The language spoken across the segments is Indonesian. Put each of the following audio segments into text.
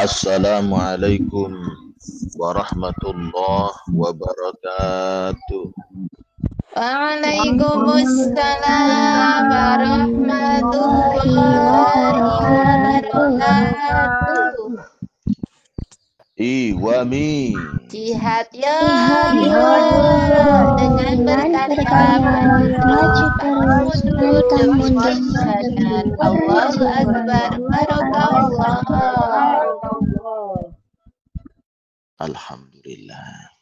Assalamualaikum warahmatullahi wabarakatuh. Waalaikumsalam warahmatullahi wabarakatuh. Iwami. Jihad ya dengan berkarya maju terus pantang mundur dengan Allahu Akbar Barakallah. Alhamdulillah.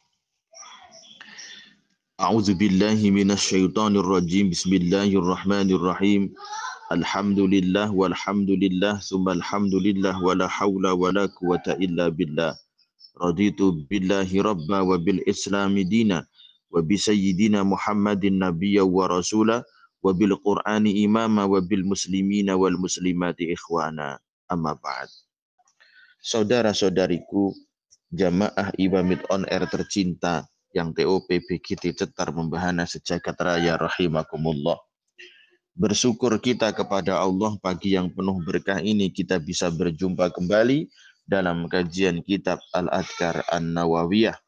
A'udzu billahi minasyaitonir rajim. Bismillahirrahmanirrahim. Alhamdulillah walhamdulillah tsumma alhamdulillah wala haula wala quwata illa billah. Raditu billahi rabba wa bil islami dina wa bi sayyidina Muhammadin nabiyya wa rasula wa bil qur'ani imama wa bil muslimina wal muslimati ikhwana. Amma ba'd. Saudara-saudariku, jamaah Ibamit on air tercinta yang TOPBGT Cetar Membahana Sejagat Raya rahimakumullah. Bersyukur kita kepada Allah pagi yang penuh berkah ini kita bisa berjumpa kembali dalam kajian kitab Al-Adhkar An-Nawawiyah.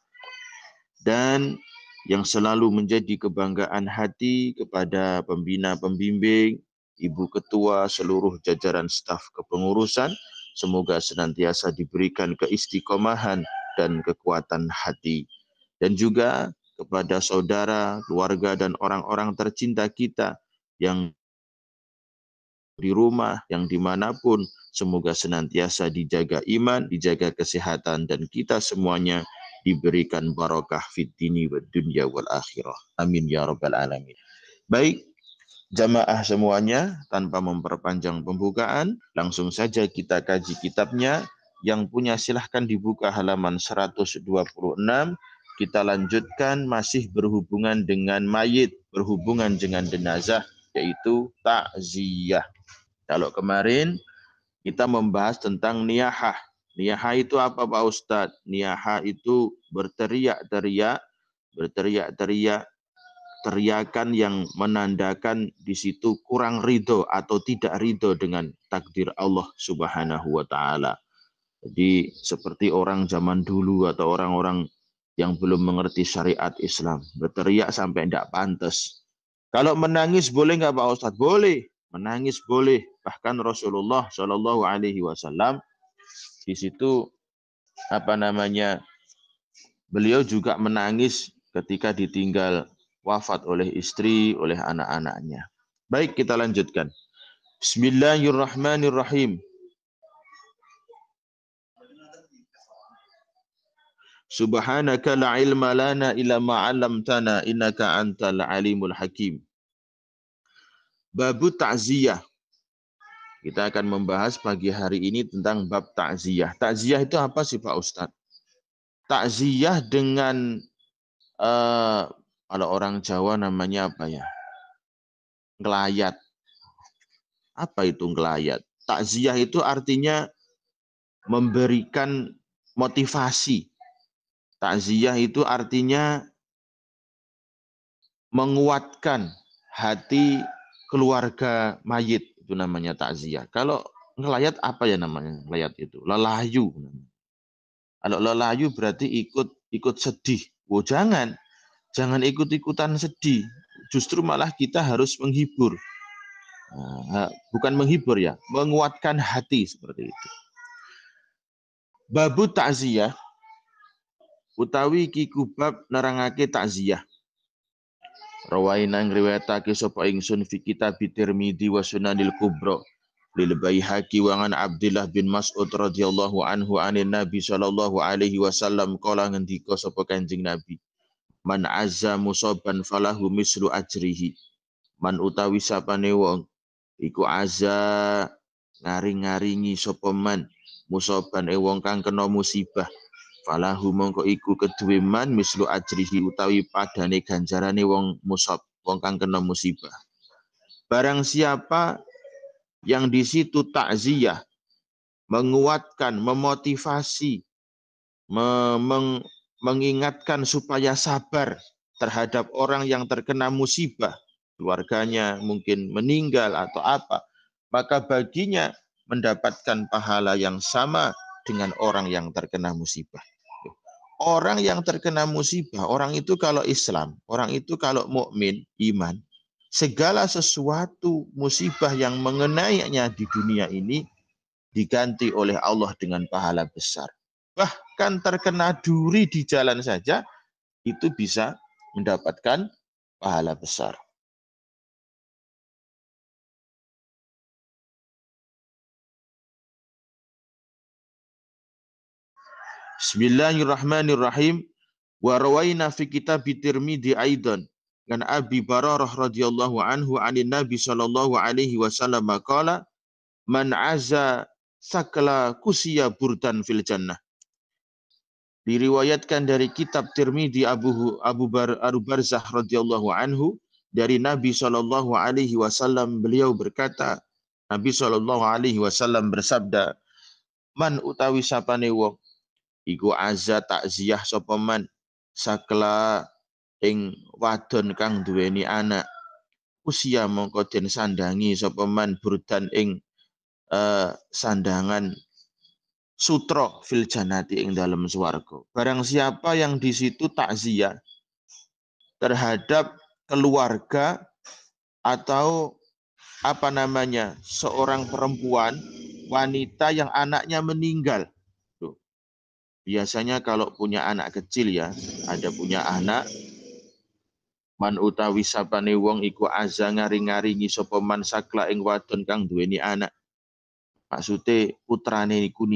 Dan yang selalu menjadi kebanggaan hati kepada pembina-pembimbing, ibu ketua, seluruh jajaran staf kepengurusan, semoga senantiasa diberikan keistiqomahan dan kekuatan hati. Dan juga kepada saudara, keluarga, dan orang-orang tercinta kita yang di rumah, yang dimanapun, semoga senantiasa dijaga iman, dijaga kesehatan, dan kita semuanya diberikan barakah fid dini wad dunya wal akhirah. Amin ya rabbal alamin. Baik, jamaah semuanya, tanpa memperpanjang pembukaan, langsung saja kita kaji kitabnya. Yang punya silahkan dibuka halaman 126. Kita lanjutkan masih berhubungan dengan mayit, berhubungan dengan jenazah, yaitu takziyah. Kalau kemarin kita membahas tentang niyahah. Niyahah itu apa Pak Ustadz? Niyahah itu berteriak-teriak, teriakan yang menandakan di situ kurang ridho atau tidak ridho dengan takdir Allah Subhanahu wa Ta'ala. Jadi seperti orang zaman dulu atau orang-orang yang belum mengerti syariat Islam, berteriak sampai tidak pantas. Kalau menangis boleh nggak Pak Ustadz? Boleh, menangis boleh. Bahkan Rasulullah Shallallahu Alaihi Wasallam di situ beliau juga menangis ketika ditinggal wafat oleh istri, oleh anak-anaknya. Baik, kita lanjutkan. Bismillahirrahmanirrahim. Subhanaka la ilma lana illa ma 'allamtana innaka antal alimul hakim. Babu ta'ziyah. Kita akan membahas pagi hari ini tentang bab ta'ziyah. Ta'ziyah itu apa sih Pak Ustadz? Ta'ziyah dengan kalau orang Jawa namanya apa ya? Ngelayat. Apa itu ngelayat? Ta'ziyah itu artinya memberikan motivasi. Takziah itu artinya menguatkan hati keluarga mayit, itu namanya takziah. Kalau ngelayat apa ya namanya? Ngelayat itu lelayu. Kalau lelayu berarti ikut sedih. Oh, jangan ikut-ikutan sedih. Justru malah kita harus menghibur. Bukan menghibur ya, menguatkan hati seperti itu. Babu takziah utawi kiku bab nerangake takziah. Rawaina ngriwayatake sapa ingsun fi kitab Tirmidzi wa Sunanil Kubra lil Baihaqi wa an Abdullah bin Mas'ud radhiyallahu anhu anin Nabi sallallahu alaihi wasallam kala ngendika sapa Kanjeng Nabi, man azza musaban falahu mislu ajrihi. Man utawi sapane wong iku azza ngaring-ngaringi sapa man musaban wong kang kena musibah, falahu mongko iku keduwe man mislu ajrihi utawi padane ganjarane wong musab, wong kang kena musibah. Barang siapa yang di situ takziah, menguatkan, memotivasi, mengingatkan supaya sabar terhadap orang yang terkena musibah, keluarganya mungkin meninggal atau apa, maka baginya mendapatkan pahala yang sama dengan orang yang terkena musibah. Orang yang terkena musibah, orang itu kalau Islam, orang itu kalau mukmin, iman, segala sesuatu musibah yang mengenainya di dunia ini diganti oleh Allah dengan pahala besar. Bahkan terkena duri di jalan saja, itu bisa mendapatkan pahala besar. Bismillahirrahmanirrahim. Wa rawaina fi kitab Tirmidzi aidan kan Abi Bararah radhiyallahu anhu anin Nabi sallallahu alaihi wasallam qala man azza sakla kusiya burdan fil jannah. Diriwayatkan dari kitab Tirmidzi Abu Barzah radhiyallahu anhu dari Nabi sallallahu alaihi wasallam, beliau berkata, Nabi sallallahu alaihi wasallam bersabda, man utawi sapane wong iku azza takziah sapa man sakla ing wadon kang duweni anak, usia mongko den sandangi sapa man burdan ing sandangan sutra fil jannati ing dalam swarga. Barang siapa yang di situ takziah terhadap keluarga atau seorang perempuan wanita yang anaknya meninggal. Biasanya kalau punya anak kecil ya, ada punya anak, man utawi sapane wong iku azza ngaring-ngaringi sapa man sakla ing wadon kang duweni anak. Maksudnya putrane iku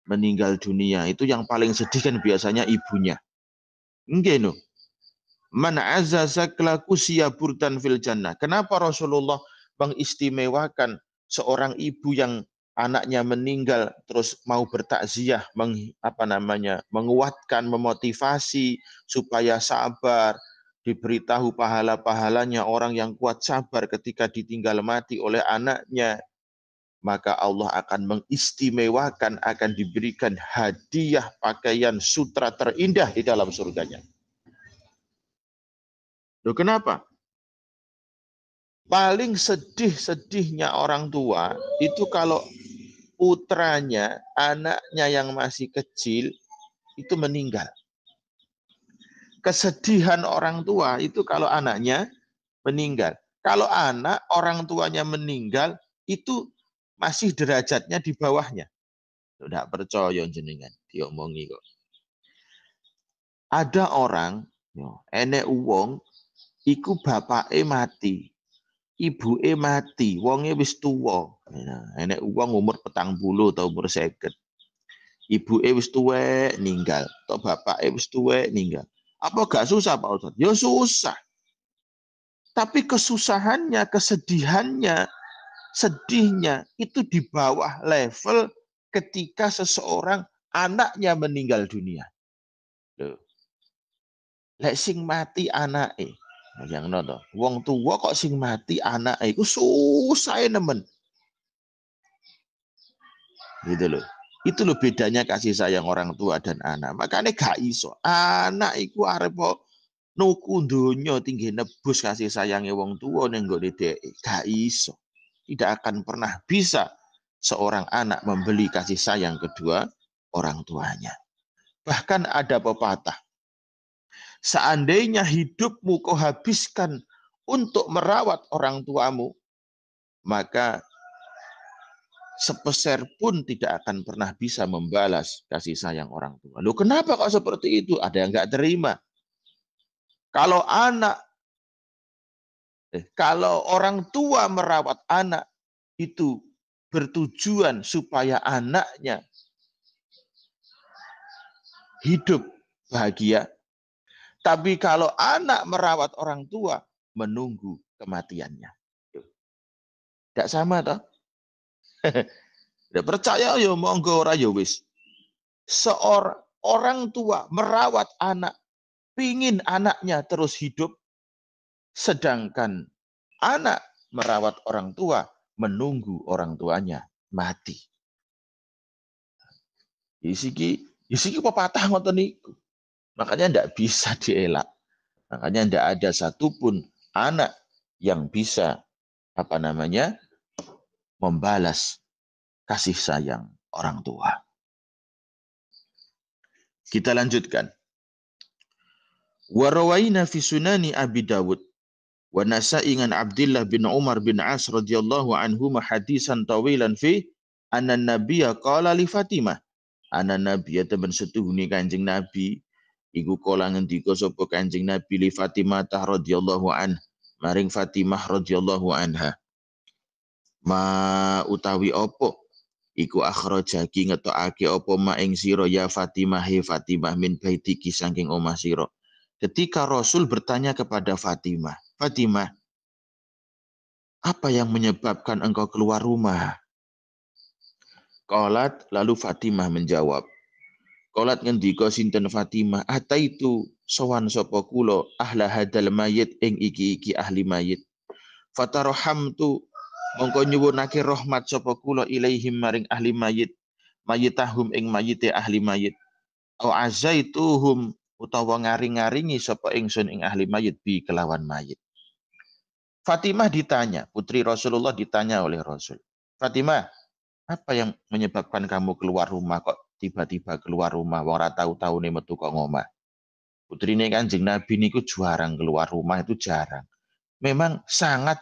meninggal dunia. Itu yang paling sedih kan biasanya ibunya. Nggih no. Man azza sakla kusiya burdan fil jannah. Kenapa Rasulullah mengistimewakan seorang ibu yang anaknya meninggal terus mau bertakziah, menguatkan, memotivasi supaya sabar, diberitahu pahala-pahalanya orang yang kuat sabar ketika ditinggal mati oleh anaknya, maka Allah akan mengistimewakan, akan diberikan hadiah pakaian sutra terindah di dalam surganya. Loh, kenapa? Paling sedih-sedihnya orang tua itu kalau putranya, anaknya yang masih kecil, itu meninggal. Kesedihan orang tua itu kalau anaknya meninggal. Kalau anak, orang tuanya meninggal, itu masih derajatnya di bawahnya. Tidak percaya jenengan, diomongi kok. Ada orang, enek wong, iku bapake mati. Ibuke mati, wonge wis tuwa. Enek wong umur 40 atau umur 50. Ibuke wis tuwek ninggal, atau bapake wis tuwek ninggal. Apa gak susah Pak Ustadz? Ya susah. Tapi kesusahannya, kesedihannya, sedihnya itu di bawah level ketika seseorang anaknya meninggal dunia. Loh. Lek sing mati anake. Yang noto, wong tua kok sing mati anak iku susah nemen. Gitu loh. Itu loh bedanya kasih sayang orang tua dan anak. Makanya gak iso. Anak iku arep nuku donya tinggi nebus kasih sayangnya wong tua ning nggone dhek. Gak iso. Tidak akan pernah bisa seorang anak membeli kasih sayang kedua orang tuanya. Bahkan ada pepatah, seandainya hidupmu kau habiskan untuk merawat orang tuamu, maka sepeser pun tidak akan pernah bisa membalas kasih sayang orang tua. Loh, kenapa kok seperti itu? Ada yang nggak terima. Kalau orang tua merawat anak itu bertujuan supaya anaknya hidup bahagia. Tapi kalau anak merawat orang tua, menunggu kematiannya. Tidak sama toh? Tidak percaya ya monggo ora ya wis. Seorang tua merawat anak, pingin anaknya terus hidup, sedangkan anak merawat orang tua, menunggu orang tuanya mati. Isiki pepatah ngoten niku. Makanya tidak bisa dielak. Makanya tidak ada satupun anak yang bisa membalas kasih sayang orang tua. Kita lanjutkan. Wa rawaina fi sunani Abi Dawud wa Nasa'i an Abdullah bin Umar bin As radhiyallahu anhuma hadisan tawilan fi anna nabiyya qala li Fatimah. Anna nabiyya temen setuhune Kanjeng Nabi iku kala ngendika sapa Kanjeng Nabi li Fatimah radhiyallahu an maring Fatimah radhiyallahu anha. Ma utawi opo iku akhrajaki ngetokake apa ma ing sira ya Fatimah he Fatimah min baitiki saking omah sira. Ketika Rasul bertanya kepada Fatimah, Fatimah, apa yang menyebabkan engkau keluar rumah? Qalat, lalu Fatimah menjawab. Qalat ngendika sinten Fatimah, ataitu sowan sapa kula ahla hadal mayit ing iki-iki ahli mayit. Fatarahamtu mongko nyuwunake rahmat sapa kula ilaihim maring ahli mayit, mayitahum ing mayite ahli mayit. Au azaituhum utawa ngaring-ngaringi sapa ingsun ing ahli mayit bi kelawan mayit. Fatimah ditanya, putri Rasulullah ditanya oleh Rasul. Fatimah, apa yang menyebabkan kamu keluar rumah kok tiba-tiba keluar rumah wong ora tau-taune metu kok ngomah. Putrine Kanjeng Nabi niku jarang keluar rumah, itu jarang. Memang sangat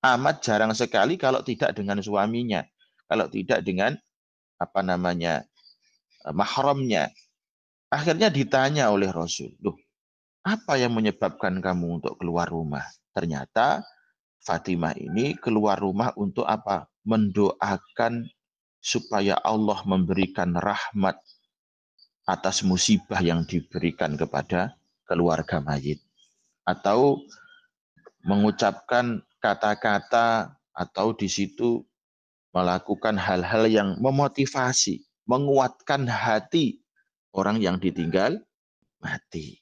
amat jarang sekali kalau tidak dengan suaminya, kalau tidak dengan mahramnya. Akhirnya ditanya oleh Rasul, loh, apa yang menyebabkan kamu untuk keluar rumah? Ternyata Fatimah ini keluar rumah untuk apa? Mendoakan supaya Allah memberikan rahmat atas musibah yang diberikan kepada keluarga mayit. Atau mengucapkan kata-kata atau di situ melakukan hal-hal yang memotivasi, menguatkan hati orang yang ditinggal mati.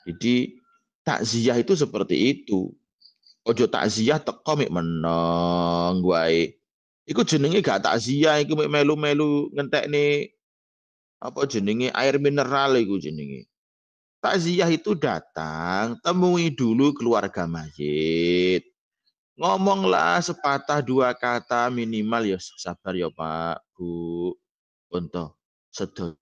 Jadi takziah itu seperti itu. Ojo takziah teko mek meneng wae. Iku jenenge gak takziah, iku mek melu-melu ngentekne apa jenenge air mineral iku jenenge. Takziah itu datang, temui dulu keluarga mayit. Ngomonglah sepatah dua kata minimal ya sabar ya Pak, Bu. Untuk sedaya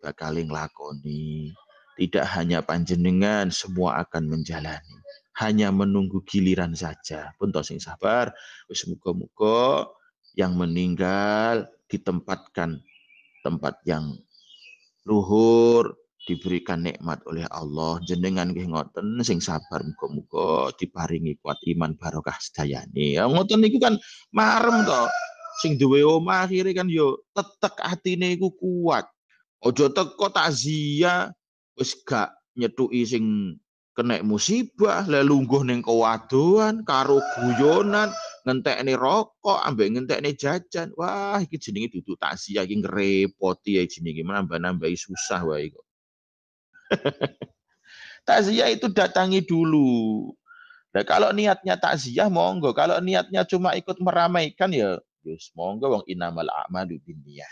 bakal nglakoni. Tidak hanya panjenengan, semua akan menjalani. Hanya menunggu giliran saja. Punten sing sabar, wis muga-muga yang meninggal ditempatkan tempat yang luhur, diberikan nikmat oleh Allah. Jenengan nggih ngoten sing sabar, muga-muga diparingi kuat iman barokah sedayane. Ya ngoten niku kan marem to. Sing duwe omah akhire kan yo tetek atine iku kuat. Ojo teko takziah wis gak nyethuki sing kena musibah, lah lungguh ning kewadoan karo guyonan, ngentekne rokok, ambek ngentekne jajan. Wah, iki jenenge dudu takziah, iki ngrepoti ya jenenge, nambah-nambahi susah wae kok. Takziah itu datangi dulu. Nah, kalau niatnya takziah monggo, kalau niatnya cuma ikut meramaikan ya yes, monggo wong innamal a'malu binniyah.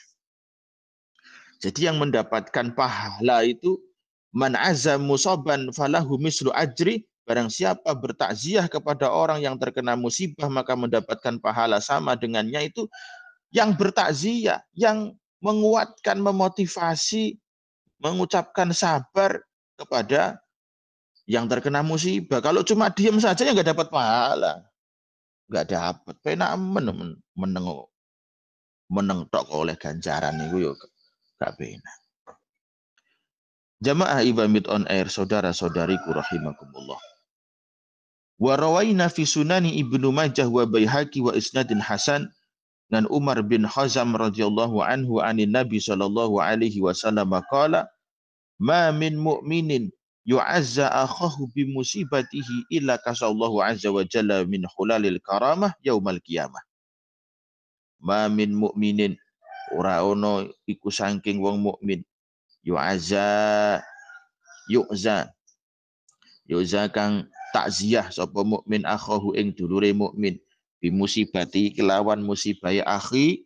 Jadi yang mendapatkan pahala itu man azam musaban falahu mislu ajri, barang siapa bertakziah kepada orang yang terkena musibah maka mendapatkan pahala sama dengannya. Itu yang bertakziah, yang menguatkan, memotivasi, mengucapkan sabar kepada yang terkena musibah. Kalau cuma diam saja ya nggak dapat pahala, nggak dapat. Penak meneng tok oleh ganjaran itu yuk gak penak. Jamaah Ibamit on Air, saudara-saudariku rahimakumullah. Wa rawaina fi sunani Ibnu Majah wa Baihaqi wa isnadin hasan dan Umar bin Khazam radhiyallahu anhu anin Nabi sallallahu alaihi wasallam qala ma min mu'minin yu'azza akhahu bi musibatihi illa kasallahu azza wa jalla min hulalil karamah yaumal qiyamah. Ma min mu'minin, ora ono iku saking wong mukmin yu'azza kang takziah sapa mukmin akhahu ing dulure mukmin bi musibati kelawan musibahe akhi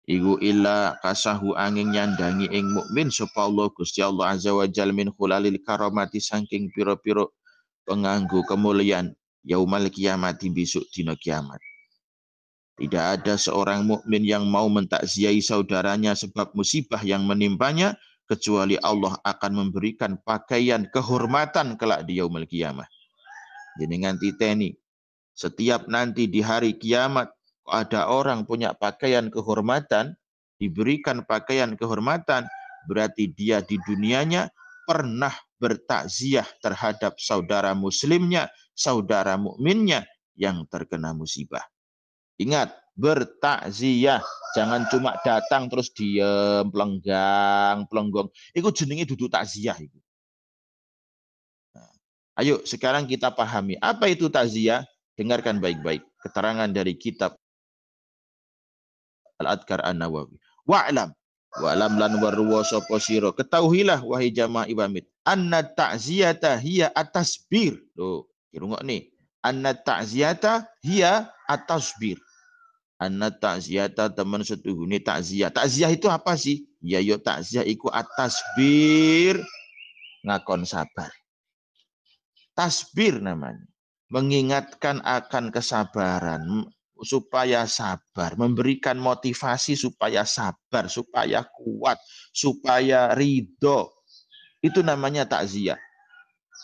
iku illa kasahu angin nyandangi ing mukmin sapa Allah Gusti Allah azza wa jalla min khulalil karamati saking pira-pira penganggo kemuliaan yaumal kiamati besok dina kiamat. Tidak ada seorang mukmin yang mau mentakziahi saudaranya sebab musibah yang menimpanya, kecuali Allah akan memberikan pakaian kehormatan kelak di yaumul qiyamah. Jenengan titeni, setiap nanti di hari kiamat ada orang punya pakaian kehormatan, diberikan pakaian kehormatan, berarti dia di dunianya pernah bertakziah terhadap saudara muslimnya, saudara mukminnya yang terkena musibah. Ingat, bertakziah, jangan cuma datang terus diem, pelenggang, pelenggong. Itu jenenge duduk takziah itu. Nah, ayo sekarang kita pahami apa itu takziah. Dengarkan baik-baik keterangan dari kitab Al-Adhkar An-Nawawi. Wa'lam lan warwa sapa sira, ketahuilah wahai jamaah Ibamit, anna ta'ziyata hiya atasbir. Loh, dirungokne. Anna ta'ziyata hiya atasbir. Anna ta'ziyata teman setuhune takziah. Takziah itu apa sih? Ya yo takziah iku atasbir, ngakon sabar. Tasbir namanya. Mengingatkan akan kesabaran supaya sabar, memberikan motivasi supaya sabar, supaya kuat, supaya ridho. Itu namanya takziah.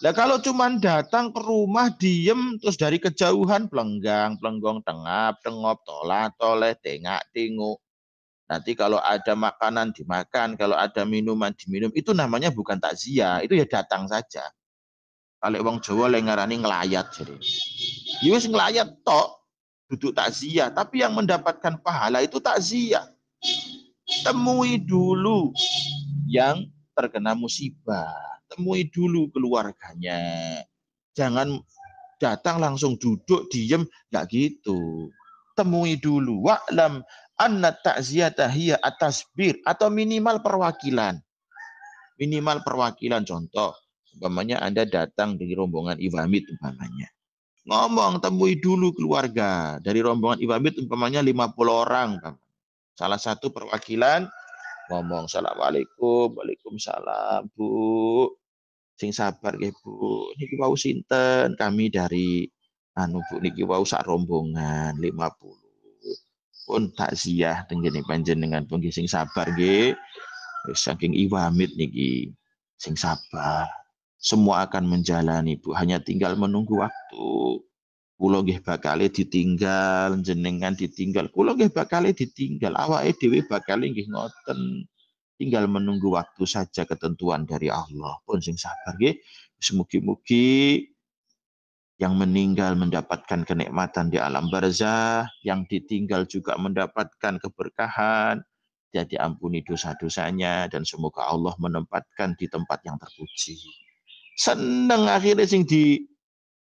Nah kalau cuma datang ke rumah diem terus dari kejauhan pelenggang, pelenggong, tengap, tengop, tolah, toleh, tengak, tengok. Nanti kalau ada makanan dimakan, kalau ada minuman diminum, itu namanya bukan takziah, itu ya datang saja. Kalau wong Jawa le ngarani ngelayat jadi. Ya wis ngelayat tok, duduk takziah, tapi yang mendapatkan pahala itu takziah. Temui dulu yang terkena musibah, temui dulu keluarganya. Jangan datang langsung duduk diem, enggak gitu. Temui dulu. Wa'lam anna ta'ziyata hiya atasbir, atau minimal perwakilan. Minimal perwakilan, contoh umpamanya Anda datang dari rombongan Ibamit umpamanya. Ngomong, temui dulu keluarga. Dari rombongan Ibamit umpamanya 50 orang. Salah satu perwakilan ngomong, Assalamualaikum, Waalaikumsalam, Bu. Sing sabar nggih, Bu. Niki wau sinten? Kami dari Bu, niki wau sak rombongan 50. Pun takziah tenggene panjenengan pun sing sabar nggih. Saking Ibamit niki sing sabar. Semua akan menjalani, Bu. Hanya tinggal menunggu waktu. Kula nggih bakal ditinggal, jenengan ditinggal. Kula nggih bakal ditinggal. Awake dhewe bakal nggih ngoten. Tinggal menunggu waktu saja, ketentuan dari Allah. Pun sing sabar nggih. Semugi-mugi yang meninggal mendapatkan kenikmatan di alam barzah, yang ditinggal juga mendapatkan keberkahan, dia diampuni dosa-dosanya, dan semoga Allah menempatkan di tempat yang terpuji. Seneng akhirnya sing di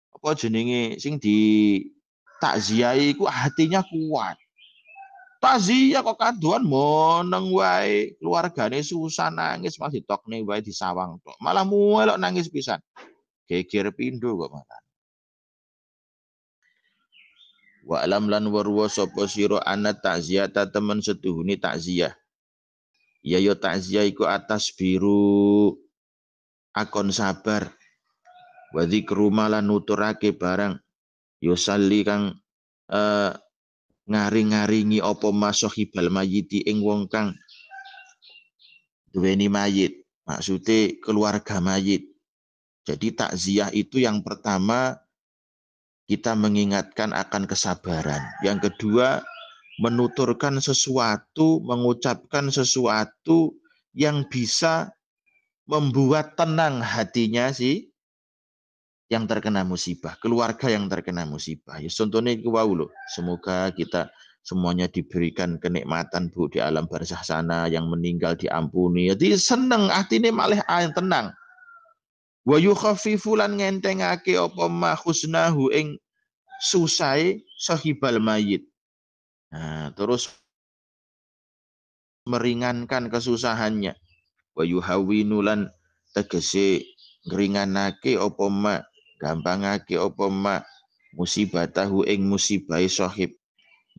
apa jenenge sing di takziahi ku hatinya kuat. Takziah kok kaduan moneng wae, keluargane susah nangis masih tokne wae disawang tok. Malah muelok nangis pisan. Geger pindho kok malah. Wa alam lan warwa sapa sira ana takziata temen setuhune takziah. Ya yo takziah iku atas biru akon sabar. Wa dzikru malan nuturake barang yusalli kang ngari-ngaringi apa masohibal mayiti ing wong kang duweni mayit, maksudnya keluarga mayit. Jadi takziah itu yang pertama kita mengingatkan akan kesabaran. Yang kedua menuturkan sesuatu, mengucapkan sesuatu yang bisa membuat tenang hatinya sih yang terkena musibah, keluarga yang terkena musibah. Ya contohnya itu wau loh. Semoga kita semuanya diberikan kenikmatan Bu di alam barzah sana, yang meninggal diampuni. Jadi seneng atine malah tenang. Wa yukhaffifu lan ngentengake apa ma husnahu ing susai sahibal mayit. Nah, terus meringankan kesusahannya. Wa yuhawwinu lan tegese ngringanake apa ma, gampangake apa ma musibatahu ing musibai sahib.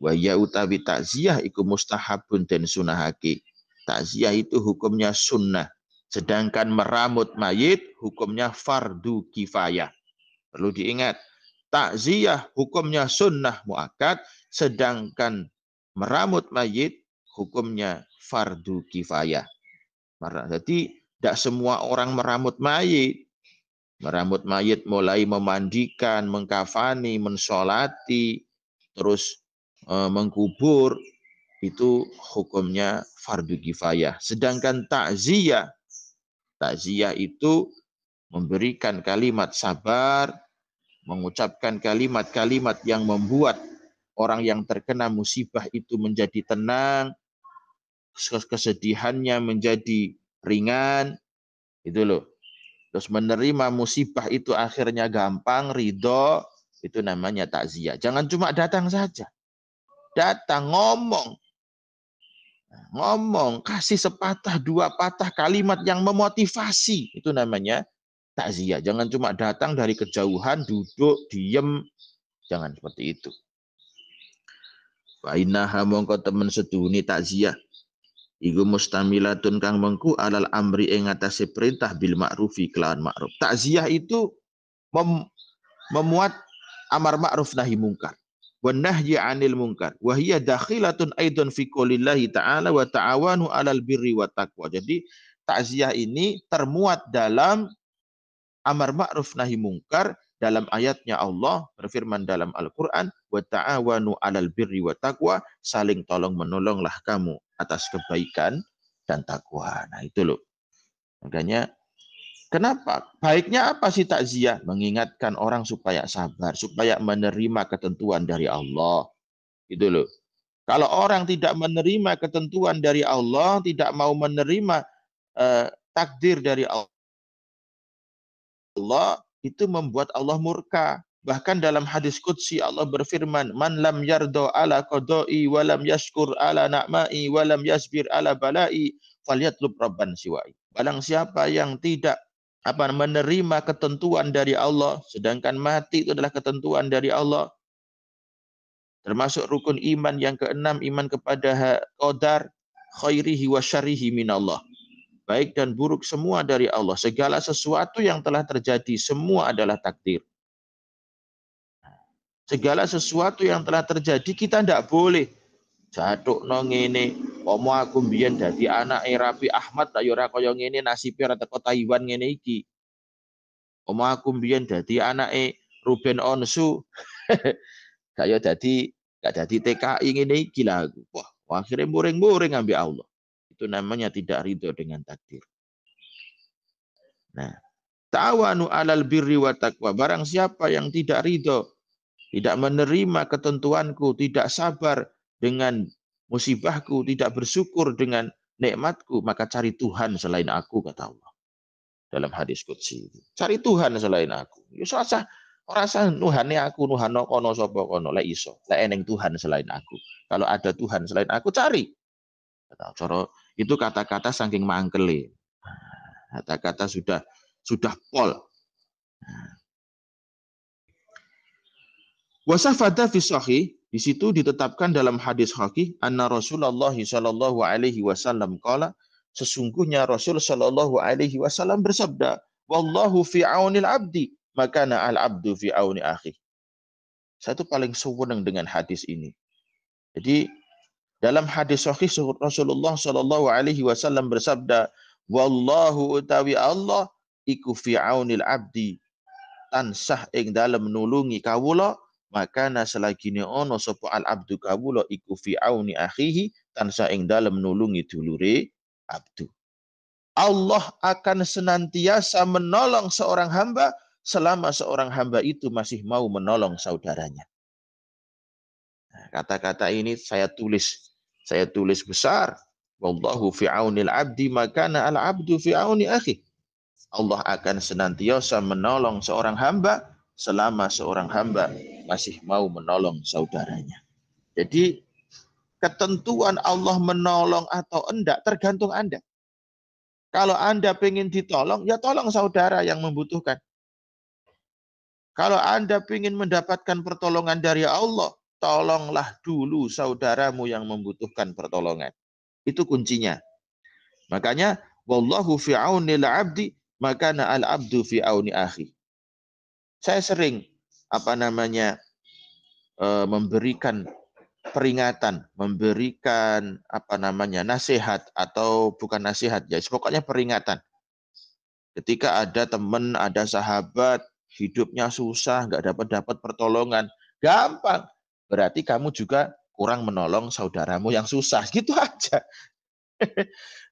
Wa ya utawi takziah iku mustahabun dan sunahake. Takziah itu hukumnya sunnah, sedangkan meramut mayit hukumnya fardu kifayah. Perlu diingat, takziah hukumnya sunnah muakkad, sedangkan meramut mayit hukumnya fardu kifayah. Jadi tidak semua orang meramut mayit. Meramut mayit mulai memandikan, mengkafani, mensolati, terus mengkubur, itu hukumnya fardu kifayah. Sedangkan takziah itu memberikan kalimat sabar, mengucapkan kalimat-kalimat yang membuat orang yang terkena musibah itu menjadi tenang, kesedihannya menjadi ringan, itu loh. Terus menerima musibah itu akhirnya gampang, ridho, itu namanya takziah. Jangan cuma datang saja. Datang, ngomong, kasih sepatah, dua patah kalimat yang memotivasi. Itu namanya takziah. Jangan cuma datang dari kejauhan, duduk, diem. Jangan seperti itu. Fa innaha mongko temen seduni takziah iku mustamilatun kang mengku alal amri ing atase perintah bil ma'rufi kelawan ma'ruf. Takziah itu memuat amar ma'ruf nahi mungkar wa nahyi 'anil munkar wa hiya dakhilatun aidan fi qoulillahi ta'ala wa ta'awanu 'alal birri wat taqwa. Jadi takziah ini termuat dalam amar ma'ruf nahi mungkar dalam ayatnya Allah berfirman dalam Al-Quran, wa ta'awanu 'alal birri wa taqwa, saling tolong menolonglah kamu atas kebaikan dan takwa. Nah, itu loh. Makanya kenapa? Baiknya apa sih takziah? Mengingatkan orang supaya sabar, supaya menerima ketentuan dari Allah. Itu loh. Kalau orang tidak menerima ketentuan dari Allah, tidak mau menerima takdir dari Allah, itu membuat Allah murka. Bahkan dalam hadis qudsi Allah berfirman, "Man lam yardo ala qadai wa lam yashkur ala na'mai wa lam yasbir ala balai falyatlub rabban siwai." Barang siapa yang tidak menerima ketentuan dari Allah, sedangkan mati itu adalah ketentuan dari Allah. Termasuk rukun iman yang keenam, iman kepada qadar khairihi wa syarrihi minallah. Baik dan buruk semua dari Allah. Segala sesuatu yang telah terjadi semua adalah takdir. Segala sesuatu yang telah terjadi kita tidak boleh jatuh nong ini. Omo aku mbiyen dadi anak Rapi Ahmad tak ora kaya ngene nasibe ora teko Taiwan ngene iki. Omo aku mbiyen dadi anak Ruben Onsu. Kaya dadi gak dadi TKI ngene iki lah aku. Wah, akhirnya muring-muring ambil Allah. Itu namanya tidak ridho dengan takdir. Nah, ta'awanu 'alal birri wa taqwa. Barang siapa yang tidak ridho, tidak menerima ketentuanku, tidak sabar dengan musibahku, tidak bersyukur dengan nikmatku, maka cari Tuhan selain aku, kata Allah. Dalam hadis qudsi. Cari Tuhan selain aku. Ya rasa nuhane aku, nuhano kono sapa kono, lek iso. Lek eneng Tuhan selain aku. Kalau ada Tuhan selain aku, cari. Itu kata-kata saking mangkele. Kata-kata sudah pol. Wasafada fi sahih, di situ ditetapkan dalam hadis sahih anna Rasulullah sallallahu alaihi wasallam qala, sesungguhnya Rasul sallallahu alaihi wasallam bersabda, wallahu fi aunil abdi, maka al abdu fi auni akhi. Saya tuh paling senang dengan hadis ini. Jadi dalam hadis sahih Rasulullah sallallahu alaihi wasallam bersabda, wallahu utawi Allah iku fi aunil abdi, tansah ing dalem nulungi kawula, maka selagine ono sapa al abdu kawula iku fi auni akhihi, tansah ing dalem nulungi dulure abdu. Allah akan senantiasa menolong seorang hamba selama seorang hamba itu masih mau menolong saudaranya. Kata-kata ini saya tulis besar. Wallahu fi aunil abdi maka al abdu fi auni akhi. Allah akan senantiasa menolong seorang hamba selama seorang hamba masih mau menolong saudaranya. Jadi ketentuan Allah menolong atau enggak tergantung Anda. Kalau Anda pengen ditolong, ya tolong saudara yang membutuhkan. Kalau Anda pengen mendapatkan pertolongan dari Allah, tolonglah dulu saudaramu yang membutuhkan pertolongan. Itu kuncinya. Makanya, wallahu fi aunil abdi, maka al abdu fi auni akhi. Saya sering memberikan peringatan, memberikan nasihat, atau bukan nasihat ya, pokoknya peringatan. Ketika ada teman, ada sahabat hidupnya susah, nggak dapat pertolongan, gampang, berarti kamu juga kurang menolong saudaramu yang susah, gitu aja.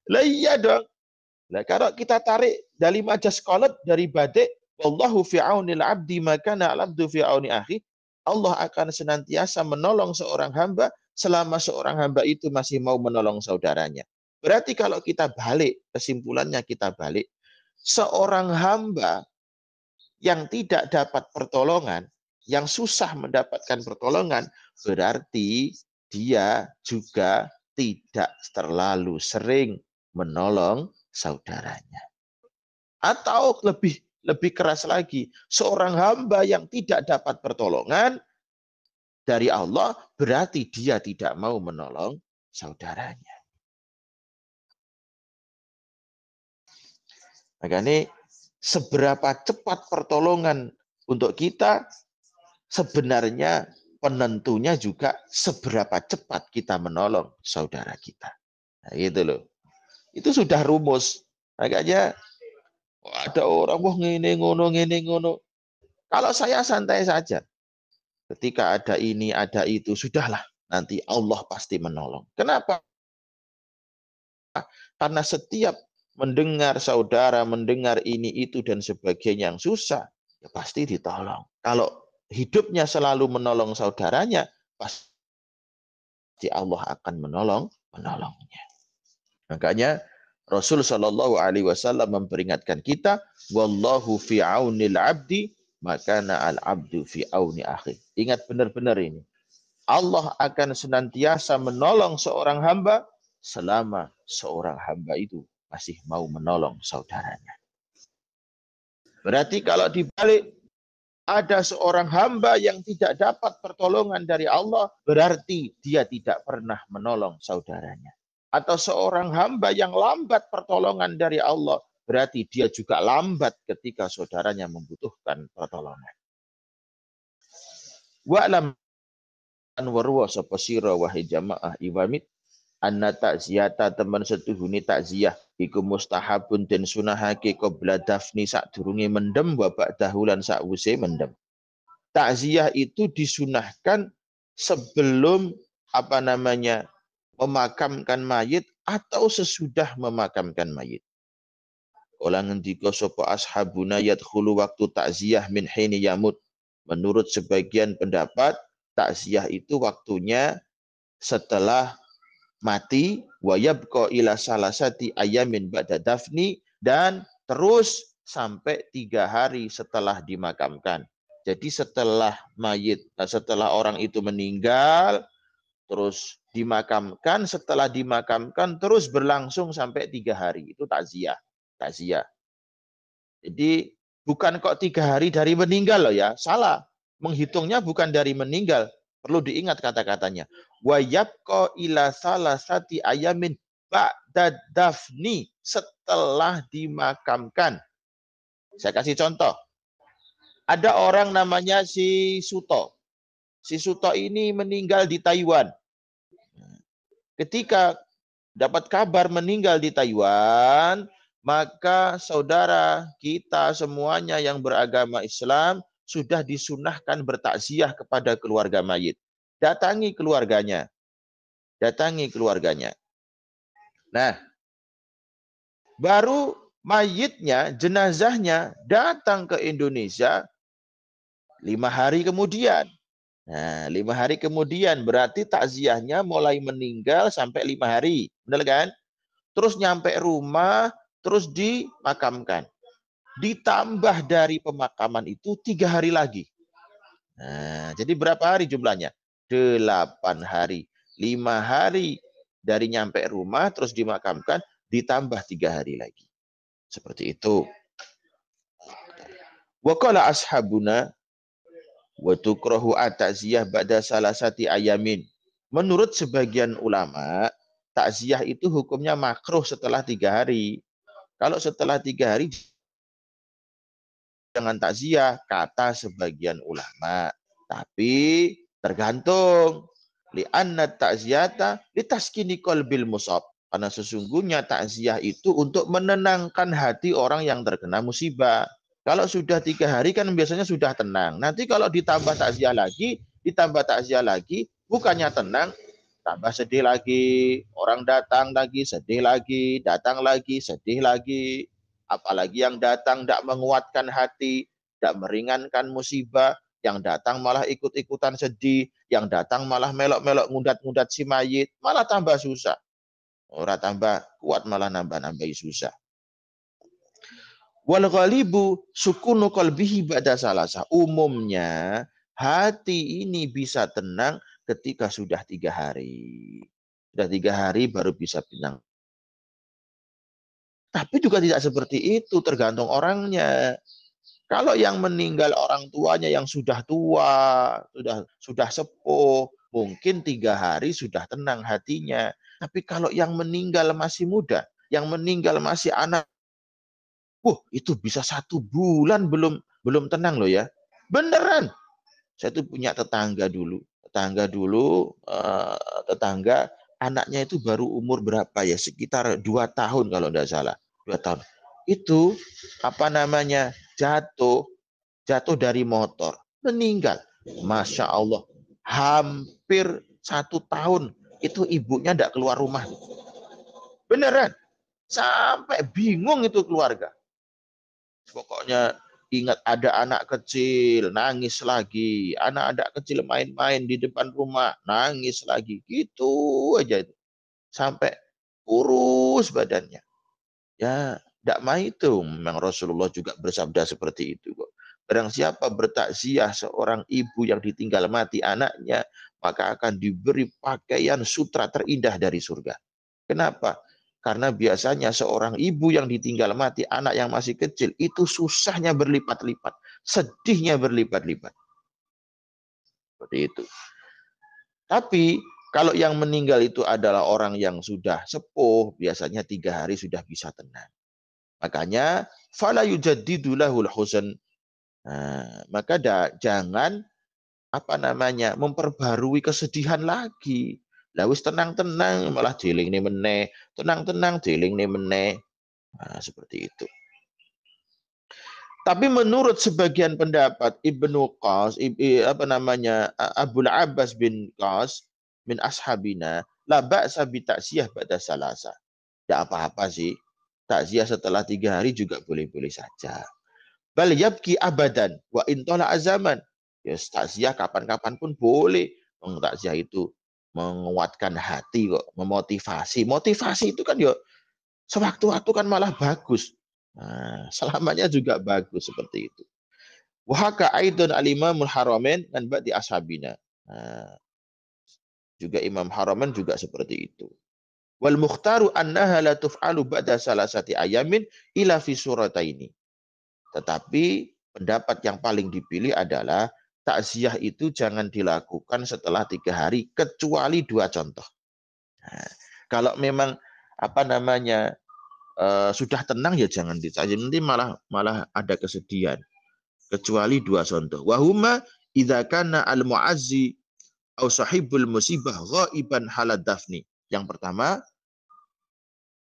Lah iya dong. Lah kalau kita tarik dari majas qalat, dari badik, wallahu fi aunil abdi maka al-abdu fi auni akhi, Allah akan senantiasa menolong seorang hamba selama seorang hamba itu masih mau menolong saudaranya. Berarti kalau kita balik, kesimpulannya kita balik, seorang hamba yang tidak dapat pertolongan, yang susah mendapatkan pertolongan, berarti dia juga tidak terlalu sering menolong saudaranya. Atau lebih keras lagi, seorang hamba yang tidak dapat pertolongan dari Allah, berarti dia tidak mau menolong saudaranya. Makanya seberapa cepat pertolongan untuk kita, sebenarnya penentunya juga seberapa cepat kita menolong saudara kita. Nah, gitu loh. Itu sudah rumus. Makanya ada orang, wah ngene ngono. Kalau saya santai saja. Ketika ada ini, ada itu, sudahlah. Nanti Allah pasti menolong. Kenapa? Karena setiap mendengar saudara, mendengar ini, itu, dan sebagainya yang susah, ya pasti ditolong. Kalau hidupnya selalu menolong saudaranya, pasti Allah akan menolongnya. Makanya Rasul Shallallahu Alaihi Wasallam memperingatkan kita, wallahu fi aunil abdi maka al abdu fi auni akhi. Ingat benar-benar ini. Allah akan senantiasa menolong seorang hamba selama seorang hamba itu masih mau menolong saudaranya. Berarti kalau dibalik, ada seorang hamba yang tidak dapat pertolongan dari Allah, berarti dia tidak pernah menolong saudaranya. Atau seorang hamba yang lambat pertolongan dari Allah, berarti dia juga lambat ketika saudaranya membutuhkan pertolongan. Wa'lam warwa sapa sira wahai jamaah iwamit, anna takziyata teman setuhuni takziyah iku mustahabun den sunahake qabla dafni sadurunge mendem wa ba'dahu lan sakwise mendem. Takziyah itu disunahkan sebelum memakamkan mayit atau sesudah memakamkan mayit. Kala ngendika sapa ashabuna yadkhulu waktu takziyah min hini yamut. Menurut sebagian pendapat, takziyah itu waktunya setelah mati, wa yabqa ila salasati ayamin ba'da dafni, dan terus sampai 3 hari setelah dimakamkan. Jadi setelah orang itu meninggal, terus dimakamkan, setelah dimakamkan terus berlangsung sampai 3 hari. Itu takziah. Jadi bukan kok 3 hari dari meninggal loh ya, salah. Menghitungnya bukan dari meninggal. Perlu diingat kata-katanya. Wa yabqa ila salasati ayamin ba'da dafni, setelah dimakamkan. Saya kasih contoh. Ada orang namanya si Suto. Si Suto ini meninggal di Taiwan. Ketika dapat kabar meninggal di Taiwan, maka saudara kita semuanya yang beragama Islam sudah disunahkan bertakziah kepada keluarga mayit. Datangi keluarganya. Nah, baru mayitnya, jenazahnya datang ke Indonesia 5 hari kemudian. Nah, 5 hari kemudian berarti takziahnya mulai meninggal sampai 5 hari. Benar kan? Terus nyampe rumah, terus dimakamkan. Ditambah dari pemakaman itu 3 hari lagi. Nah, jadi berapa hari jumlahnya? 8 hari. 5 hari dari nyampe rumah, terus dimakamkan, ditambah 3 hari lagi. Seperti itu. Wa qala ashabuna wa tukrahu at-ta'ziyah ba'da salasati ayamin. Menurut sebagian ulama, takziah itu hukumnya makruh setelah 3 hari. Kalau setelah 3 hari dengan takziah, kata sebagian ulama. Tapi tergantung. Li'anna ta'ziyata litaskini qalbil musab. Karena sesungguhnya takziah itu untuk menenangkan hati orang yang terkena musibah. Kalau sudah 3 hari kan biasanya sudah tenang. Nanti kalau ditambah takziah lagi, bukannya tenang, tambah sedih lagi. Orang datang lagi, sedih lagi, datang lagi, sedih lagi. Apalagi yang datang tidak menguatkan hati, tidak meringankan musibah. Yang datang malah ikut-ikutan sedih, yang datang malah melok-melok ngudat-ngudat si mayit, malah tambah susah. Orang tambah kuat malah nambah-nambahi susah. Wal ghalibu sukunu qalbihi ba'da salasa. Umumnya hati ini bisa tenang ketika sudah 3 hari. Sudah 3 hari baru bisa tenang. Tapi juga tidak seperti itu, tergantung orangnya. Kalau yang meninggal orang tuanya yang sudah tua, sudah sepuh, mungkin 3 hari sudah tenang hatinya. Tapi kalau yang meninggal masih muda, yang meninggal masih anak, itu bisa 1 bulan belum tenang loh ya. Beneran. Saya tuh punya tetangga dulu, tetangga anaknya itu baru umur berapa ya, sekitar 2 tahun kalau tidak salah, 2 tahun. Itu jatuh dari motor, meninggal. Masya Allah, hampir 1 tahun itu ibunya tidak keluar rumah. Beneran, sampai bingung itu keluarga. Pokoknya ingat ada anak kecil, nangis lagi. Anak kecil main-main di depan rumah, nangis lagi. Gitu aja itu. Sampai kurus badannya. Ya, tidak main itu. Memang Rasulullah juga bersabda seperti itu kok. Barang siapa bertakziah seorang ibu yang ditinggal mati anaknya, maka akan diberi pakaian sutra terindah dari surga. Kenapa? Karena biasanya seorang ibu yang ditinggal mati anak yang masih kecil, itu susahnya berlipat-lipat, sedihnya berlipat-lipat. Seperti itu. Tapi kalau yang meninggal itu adalah orang yang sudah sepuh, biasanya 3 hari sudah bisa tenang. Makanya fala yujaddidu lahul huzn. Maka jangan memperbarui kesedihan lagi. Lah wis tenang-tenang malah deling nih meneh, tenang-tenang deling nih meneh. Seperti itu. Tapi menurut sebagian pendapat Ibnu Qas, Abul Abbas bin Qas min ashabina, la ba'sa bi ta'ziyah ba'da salasa. Tidak apa-apa sih. Takziah setelah 3 hari juga boleh-boleh saja. Bal yabki abadan wa intola azaman. Ya takziah kapan-kapan pun boleh. Takziah itu menguatkan hati kok, memotivasi. Motivasi itu kan ya sewaktu-waktu kan malah bagus. Selamanya juga bagus seperti itu. Wahaka aidun al-imamul haramain dan ba'di ashabina. Juga Imam Haramain juga seperti itu. Wal mukhtaru annaha la tuf'alu ba'da salasati ayamin ila fi surataini. Tetapi pendapat yang paling dipilih adalah takziah itu jangan dilakukan setelah 3 hari kecuali 2 contoh. Kalau memang sudah tenang ya jangan ditakziah, nanti malah ada kesedihan. Kecuali 2 contoh. Wahuma idza kana al-mu'azzi au sahibul musibah ghaiban halad dafni. Yang pertama,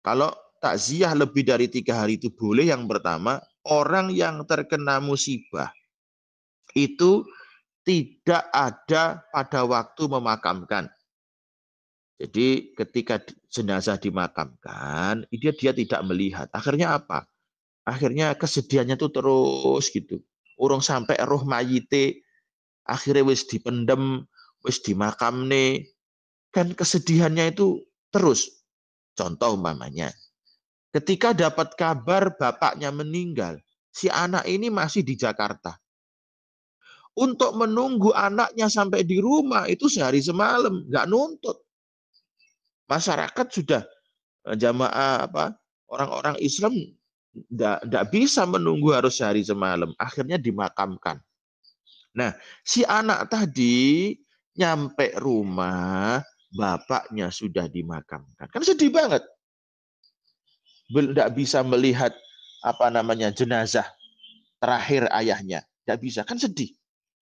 kalau takziah lebih dari 3 hari itu boleh. Yang pertama, orang yang terkena musibah itu tidak ada pada waktu memakamkan. Jadi ketika jenazah dimakamkan, dia tidak melihat. Akhirnya apa? Akhirnya kesedihannya itu terus gitu. Urung sampai roh mayite, akhirnya wis dipendem, wis dimakamne. Kan kesedihannya itu terus. Contoh umpamanya, ketika dapat kabar bapaknya meninggal, si anak ini masih di Jakarta. Untuk menunggu anaknya sampai di rumah itu sehari semalam, nggak nuntut. Masyarakat sudah jamaah orang-orang Islam nggak bisa menunggu harus sehari semalam. Akhirnya dimakamkan. Nah, si anak tadi nyampe rumah, bapaknya sudah dimakamkan. Kan sedih banget. Tidak bisa melihat jenazah. terakhir ayahnya. Tidak bisa, kan sedih.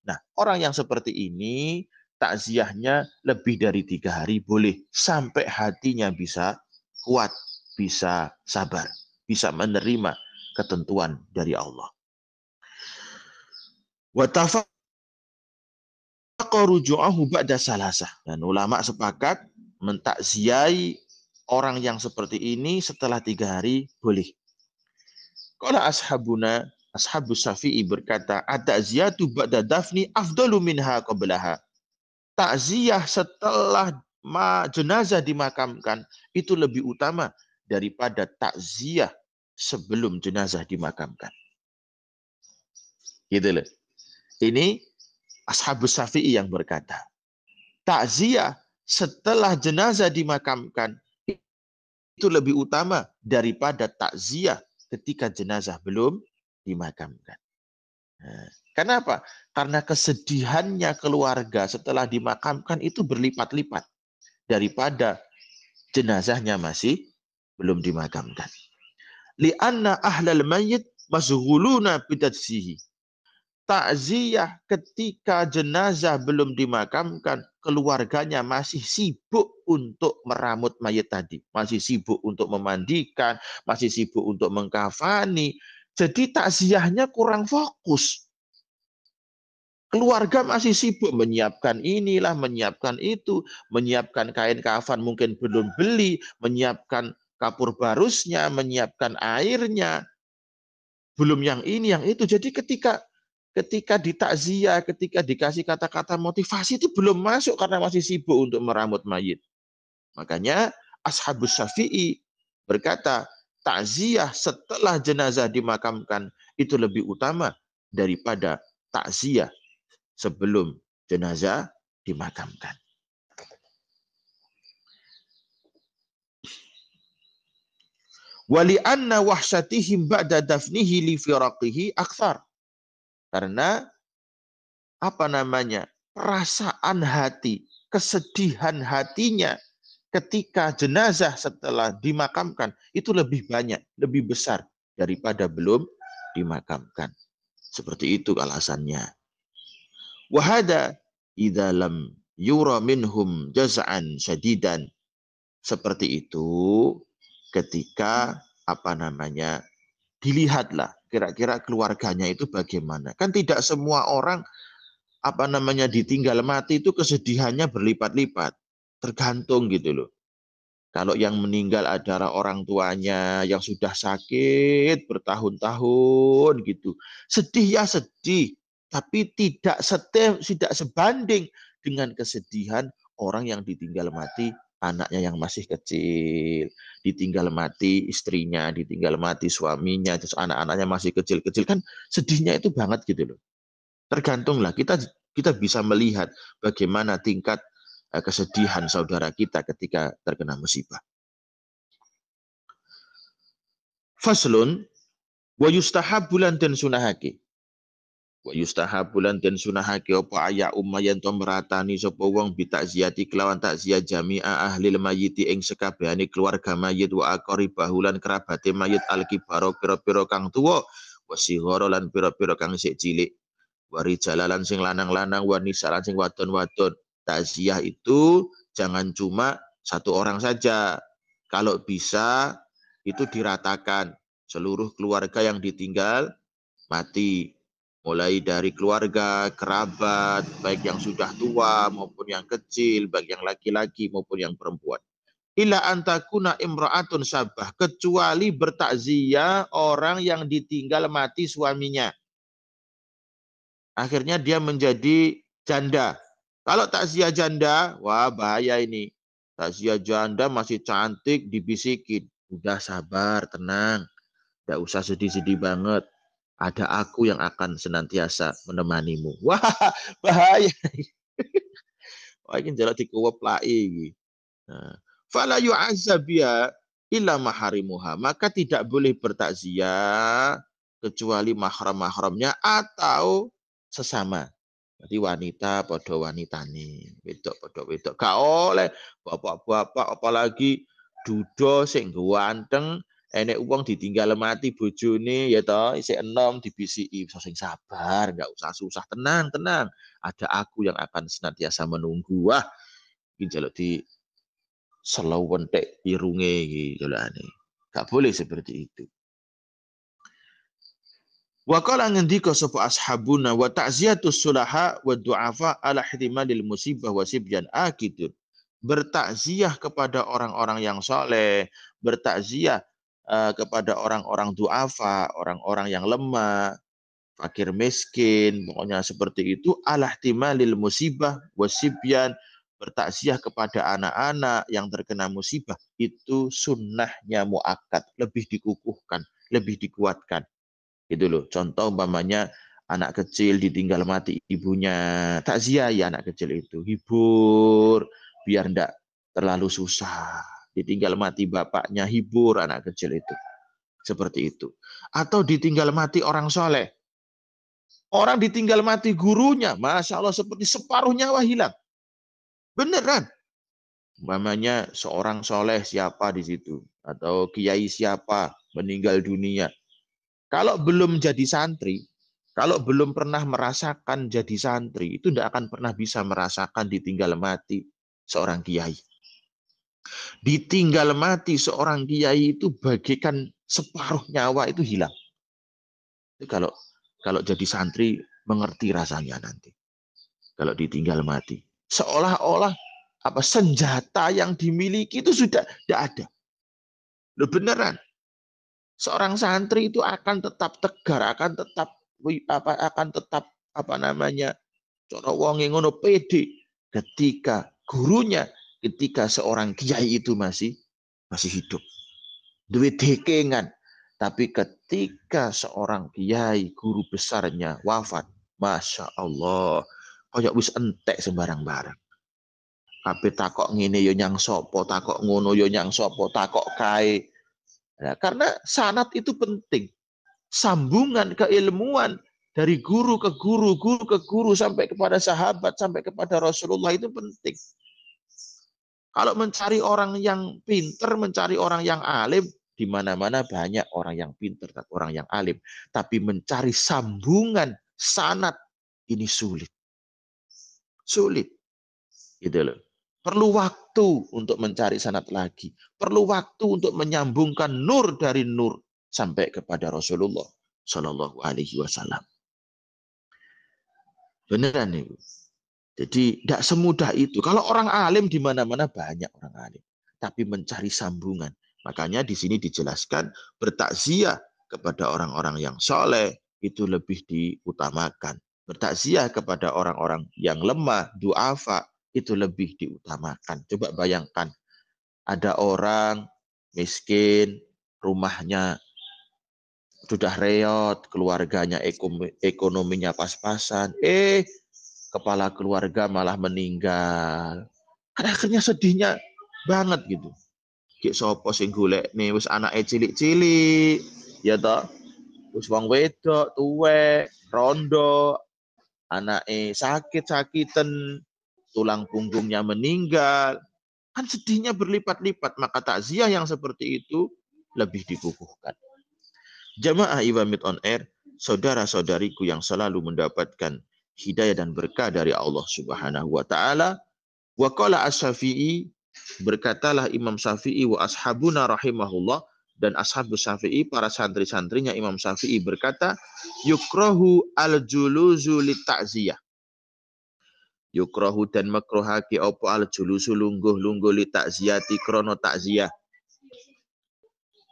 Nah, orang yang seperti ini, takziahnya lebih dari 3 hari boleh. Sampai hatinya bisa kuat, bisa sabar, bisa menerima ketentuan dari Allah. Wa tafaqqa ruju'ahu ba'da salasah. Dan ulama sepakat mentakziai orang yang seperti ini setelah 3 hari boleh. Qala ashabuna, ashabus Syafi'i berkata, at-ta'ziyatu ba'da dafni afdalu minha qablaha. Takziah setelah jenazah dimakamkan itu lebih utama daripada takziah sebelum jenazah dimakamkan. Gitu loh. Ini ashabus Syafi'i yang berkata. Takziah setelah jenazah dimakamkan itu lebih utama daripada takziah ketika jenazah belum dimakamkan. Nah, kenapa? Karena kesedihannya keluarga setelah dimakamkan itu berlipat-lipat daripada jenazahnya masih belum dimakamkan. Li'anna ahlal mayyit masghuluna bitajzihi. Takziah ketika jenazah belum dimakamkan, keluarganya masih sibuk untuk meramut mayit tadi, masih sibuk untuk memandikan, masih sibuk untuk mengkafani. Jadi takziahnya kurang fokus. Keluarga masih sibuk menyiapkan inilah, menyiapkan itu, menyiapkan kain kafan mungkin belum beli, menyiapkan kapur barusnya, menyiapkan airnya, belum yang ini, yang itu. Jadi ketika ditakziah, ketika dikasih kata-kata motivasi itu belum masuk karena masih sibuk untuk meramut mayit. Makanya ashabus Syafi'i berkata, takziah setelah jenazah dimakamkan itu lebih utama daripada takziah sebelum jenazah dimakamkan. Wali anna wahsyatihim ba'da dafnihi li firaqihi akthar. Karena perasaan hati, kesedihan hatinya ketika jenazah setelah dimakamkan itu lebih banyak, lebih besar daripada belum dimakamkan. Seperti itu alasannya. Wahada idza lam yura minhum jaz'an syadidan. Seperti itu ketika dilihatlah kira-kira keluarganya itu bagaimana. Kan tidak semua orang ditinggal mati itu kesedihannya berlipat-lipat. Tergantung gitu loh. Kalau yang meninggal adalah orang tuanya yang sudah sakit bertahun-tahun gitu. Sedih ya sedih, tapi tidak sebanding dengan kesedihan orang yang ditinggal mati anaknya yang masih kecil, ditinggal mati istrinya, ditinggal mati suaminya, terus anak-anaknya masih kecil-kecil, kan sedihnya itu banget gitu loh. Tergantunglah kita bisa melihat bagaimana tingkat kesedihan saudara kita ketika terkena musibah. Faslun wa yustahabbulan dan sunahake. Wa yustahabbulan dan sunahake apa aya umayan to meratani sapa wong bitakziyati kelawan takziah jami'a ahli mayyiti ing sekabehane keluarga mayit wa aqrabahu lan kerabate mayit alkibaro pira-pira kang tuwa wa sighara lan pira-pira kang sik cilik wa rijalalan sing lanang-lanang wa nisalan sing wadon-wadon. Takziah itu jangan cuma satu orang saja. Kalau bisa itu diratakan seluruh keluarga yang ditinggal mati. Mulai dari keluarga, kerabat, baik yang sudah tua maupun yang kecil, baik yang laki-laki maupun yang perempuan. Ila antakuna imra'atun sabah, kecuali bertakziah orang yang ditinggal mati suaminya. Akhirnya dia menjadi janda. Kalau takziah janda, wah bahaya ini. Takziah janda masih cantik, dibisikin. Udah sabar, tenang. Tidak usah sedih-sedih banget. Ada aku yang akan senantiasa menemanimu. Wah, bahaya. Wah, ini jaluk dikuwep lai. Fala yu'azzabiya illa maharimuha. Maka tidak boleh bertakziah kecuali mahram-mahramnya atau sesama. Jadi wanita podo wanitane, wedok podo wedok. Gak oleh bapak-bapak apalagi duda sing ganteng Enek uang ditinggal mati bojone ya toh isih enom dibisiki sing sabar, enggak usah susah, tenang, tenang. Ada aku yang akan senantiasa menunggu. Wah, iki jaluk di selawentek irunge iki jalane. Enggak boleh seperti itu. Wa qala ngendika sapa ashabuna wa ta'ziyatus sulaha wa du'afa ala ihtimalil musibah wa sibyan akidun. Bertakziah kepada orang-orang yang soleh, bertakziah kepada orang-orang du'afa, orang-orang yang lemah, fakir miskin, pokoknya seperti itu, ala ihtimalil musibah wa sibyan, bertakziah kepada anak-anak yang terkena musibah, itu sunnahnya muakkad, lebih dikukuhkan, lebih dikuatkan. Itu loh, contoh umpamanya anak kecil ditinggal mati ibunya, takziah ya anak kecil itu, hibur biar ndak terlalu susah. Ditinggal mati bapaknya, hibur anak kecil itu. Seperti itu. Atau ditinggal mati orang soleh. Orang ditinggal mati gurunya, Masya Allah seperti separuh nyawa hilang. Beneran. Umpamanya seorang soleh siapa di situ. Atau kiai siapa meninggal dunia. Kalau belum jadi santri, kalau belum pernah merasakan jadi santri, itu tidak akan pernah bisa merasakan ditinggal mati seorang kiai. Ditinggal mati seorang kiai itu bagaikan separuh nyawa itu hilang. Itu kalau jadi santri mengerti rasanya nanti. Kalau ditinggal mati, seolah-olah apa senjata yang dimiliki itu sudah tidak ada. Loh beneran. Seorang santri itu akan tetap tegar, akan tetap apa namanya cara wong ngono pede ketika gurunya, ketika seorang kiai itu masih hidup. Duwe dekengan. Tapi ketika seorang kiai guru besarnya wafat, Masya Allah, kayak wis entek sembarang-barang. Kabeh takok ngene yo nyang sapa, takok ngono yo nyang sapa, takok kae. Nah, karena sanad itu penting. Sambungan keilmuan dari guru ke guru, guru ke guru, sampai kepada sahabat, sampai kepada Rasulullah itu penting. Kalau mencari orang yang pinter, mencari orang yang alim, di mana-mana banyak orang yang pinter dan orang yang alim. Tapi mencari sambungan sanad ini sulit. Sulit. Gitu loh. Perlu waktu untuk mencari sanad lagi. Perlu waktu untuk menyambungkan nur dari nur sampai kepada Rasulullah Shallallahu Alaihi Wasallam. Beneran nih. Jadi tidak semudah itu. Kalau orang alim di mana-mana banyak orang alim. Tapi mencari sambungan. Makanya di sini dijelaskan bertakziah kepada orang-orang yang soleh itu lebih diutamakan. Bertakziah kepada orang-orang yang lemah, du'afa, itu lebih diutamakan. Coba bayangkan, ada orang miskin, rumahnya sudah reot, keluarganya ekonominya pas-pasan, kepala keluarga malah meninggal. Kan akhirnya sedihnya banget gitu. Kayak sopo sing golek nih, wis anake cilik-cilik, ya toh, wis wong wedok, tuwek, rondo, anake sakit-sakiten, tulang punggungnya meninggal, kan sedihnya berlipat-lipat. Maka takziah yang seperti itu lebih dikukuhkan. Jamaah Iwamid on Air, saudara-saudariku yang selalu mendapatkan hidayah dan berkah dari Allah Subhanahu wa taala. Wa qala Asy-Syafi'i, berkatalah Imam Syafi'i, wa ashabuna rahimahullah, dan ashabus Syafi'i, para santri-santrinya Imam Syafi'i berkata, yukrahu al-juluzu lit-ta'ziyah. Yukrahu dan makruhake apa al-julusu lungguh-lungguh lit-ta'ziyati krana ta'ziyah.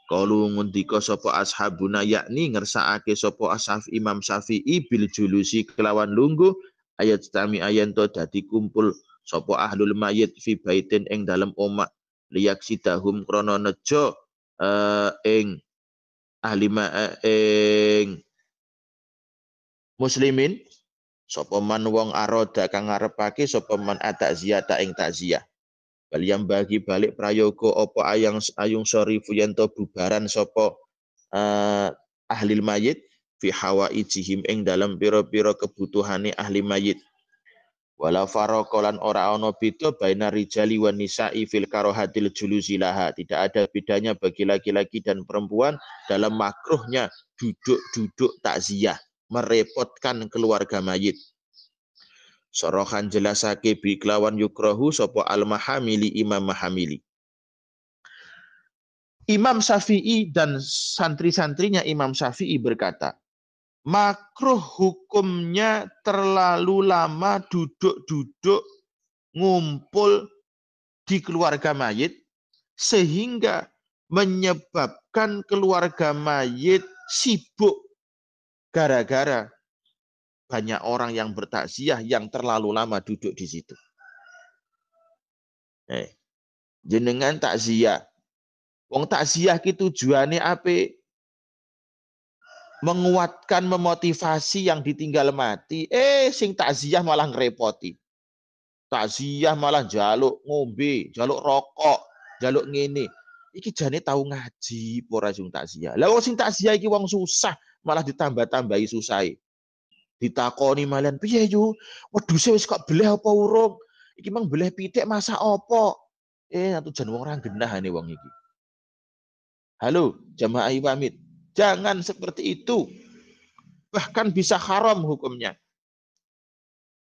Qalu ngundika sapa ashabuna, yakni ngersakake sapa ashab Imam Syafi'i bil julusi kelawan lungguh, ayat tami ayan to dadi kumpul sapa ahlul mayit fi baitin ing dalem omah, liyaksidahum krana nejo ing ahli ing muslimin, sapa man wong aroda kang ngarepake sapa man ataziyata ing takziah. Bal yang bagi balik prayoga apa ayung sorifu yanto bubaran sapa ahli mayit fi hawaijihim ing dalam pira-pira kebutuhane ahli mayit. Wala farokolan ora ono beda baina rijali wan nisa'i fil karohatil julusilaha. Tidak ada bedanya bagi laki-laki dan perempuan dalam makruhnya duduk-duduk takziah, merepotkan keluarga mayit. Sorohan jelasake bi kelawan yukrohu sopo al-mahamili Imam Mahamili. Imam Syafi'i dan santri-santrinya Imam Syafi'i berkata, makruh hukumnya terlalu lama duduk-duduk ngumpul di keluarga mayit sehingga menyebabkan keluarga mayit sibuk gara-gara banyak orang yang bertakziah yang terlalu lama duduk di situ. Jenengan takziah. Wong takziah ki tujuannya apa? Menguatkan, memotivasi yang ditinggal mati. Sing takziah malah ngerepoti. Takziah malah jaluk ngombe, jaluk rokok, jaluk ngene. Iki jane tahu ngaji ora sing takziah. Lah wong sing takziah iki wong susah, malah ditambah-tambahi susahe. Ditakoni malian, piye yo? Wedhuse wis kok beleh apa urung? Iki mang beleh pitik masak apa? Atu jan wong ora genah ane wong iki. Halo, jamaah pamit. Jangan seperti itu. Bahkan bisa haram hukumnya.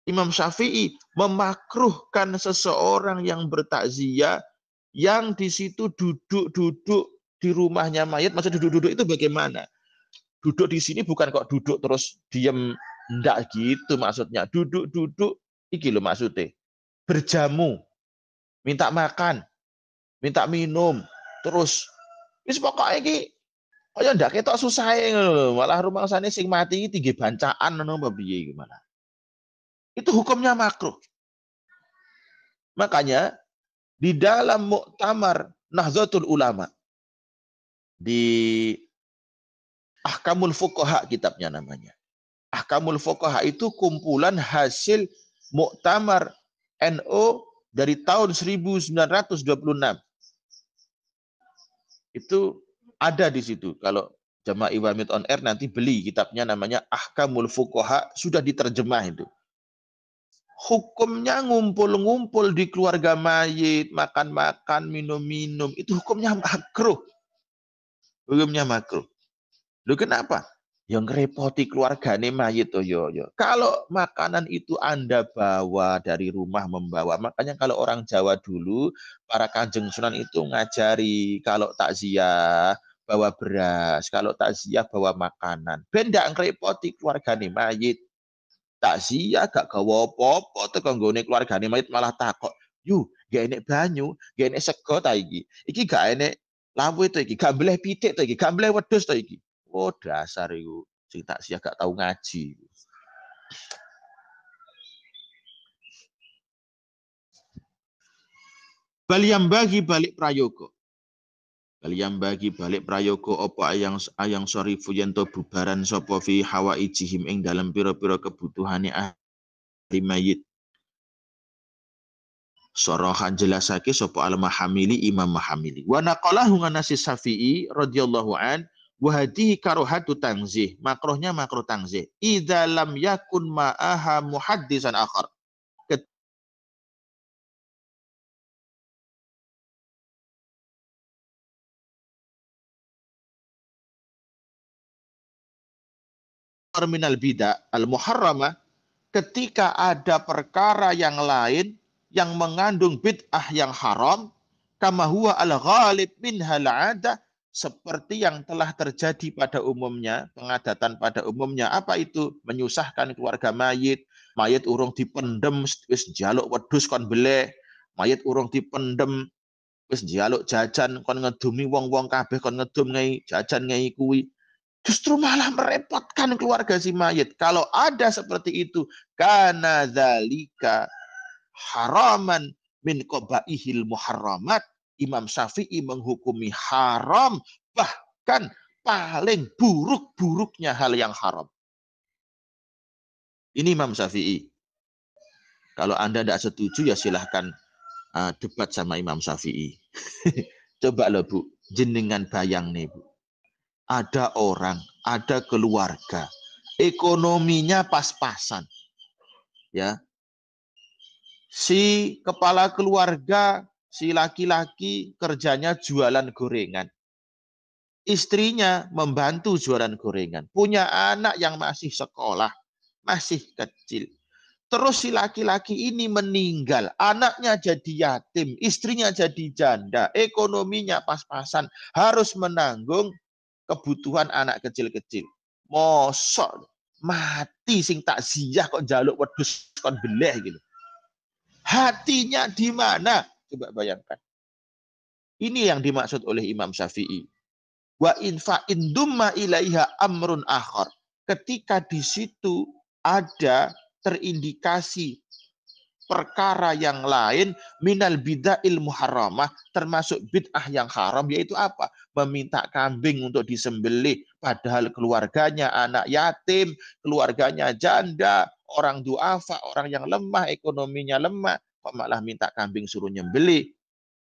Imam Syafi'i memakruhkan seseorang yang bertakziah yang di situ duduk-duduk di rumahnya mayat. Maksud duduk-duduk itu bagaimana? Duduk di sini bukan kok duduk terus diem, ndak gitu maksudnya. Duduk-duduk iki lho maksudnya. Berjamu, minta makan, minta minum, terus wis pokoke iki kaya ndak ketok susahe ngono, malah rumangsane sing mati iki tinggi bancaan ngono apa piye gimana. Itu hukumnya makruh. Makanya di dalam Muktamar Nahdlatul Ulama di Ahkamul Fuqaha kitabnya namanya. Ahkamul Fuqaha itu kumpulan hasil Muktamar NU dari tahun 1926. Itu ada di situ. Kalau jamaah Iwamid on Air nanti beli kitabnya namanya Ahkamul Fuqaha, sudah diterjemah itu. Hukumnya ngumpul-ngumpul di keluarga mayit, makan-makan, minum-minum, itu hukumnya makruh. Hukumnya makruh. Loh kenapa? Yang ngerepoti keluargane mayit oh yo. Kalau makanan itu Anda bawa dari rumah membawa, makanya kalau orang Jawa dulu para Kanjeng Sunan itu ngajari kalau takziah bawa beras, kalau takziah bawa makanan. Ben ndak ngerepoti keluargane mayit. Takziah gak gawa apa-apa tekan nggone keluargane mayit malah takok, "Yu, gak enek banyu, gak enek sego ta iki? Iki gak enek lampu itu iki, gak mbleh pitik to iki, gak mbleh wedhus to iki." Oh dasar iku sing takziah gak tahu ngaji. Baliam bagi balik prayoga. Baliam bagi balik prayoga apa ayang sorifu yen to bubaran sapa fi hawaijihim ing dalam pira-pira kebutuhane ahli mayit. Sorohan jelasake sapa al-Mahamili Imam Mahamili. Wa naqalahu nasi Syafi'i radhiyallahu an wa hadhihi karohatu tangzih. Makruhnya makruh tangzih. Idza lam yakun ma'aha muhaddisan akhar. Terminal bidah al-muharramah, ketika ada perkara yang lain yang mengandung bid'ah yang haram, kama huwa al-ghalib minhal 'adah, seperti yang telah terjadi pada umumnya, pengadatan pada umumnya. Apa itu? Menyusahkan keluarga mayit, mayit urung dipendem wis njaluk wedhus kon beleh, mayit urung dipendem wis njaluk jajan kon ngedumi wong-wong kabeh kon ngedum ngai jajan ngai kuwi. Justru malah merepotkan keluarga si mayit. Kalau ada seperti itu, kana dzalika haraman min qabaihil muharramat. Imam Syafi'i menghukumi haram, bahkan paling buruk-buruknya hal yang haram. Ini Imam Syafi'i. Kalau Anda tidak setuju, ya silahkan debat sama Imam Syafi'i. Coba loh Bu, jenengan bayang nih Bu. Ada orang, ada keluarga, ekonominya pas-pasan, ya, Si kepala keluarga, si laki-laki kerjanya jualan gorengan. Istrinya membantu jualan gorengan. Punya anak yang masih sekolah, masih kecil. Terus si laki-laki ini meninggal, anaknya jadi yatim, istrinya jadi janda, ekonominya pas-pasan, harus menanggung kebutuhan anak kecil-kecil. Mosok mati sing takziah kok njaluk wedhus kon beleh gitu. Hatinya di mana? Coba bayangkan. Ini yang dimaksud oleh Imam Syafi'i. Wa in fa indumma ilaiha amrun akhar. Ketika di situ ada terindikasi perkara yang lain minal bid'ahil muharramah, termasuk bid'ah yang haram, yaitu apa? Meminta kambing untuk disembelih padahal keluarganya anak yatim, keluarganya janda, orang duafa, orang yang lemah, ekonominya lemah, kok malah minta kambing suruh nyembelih.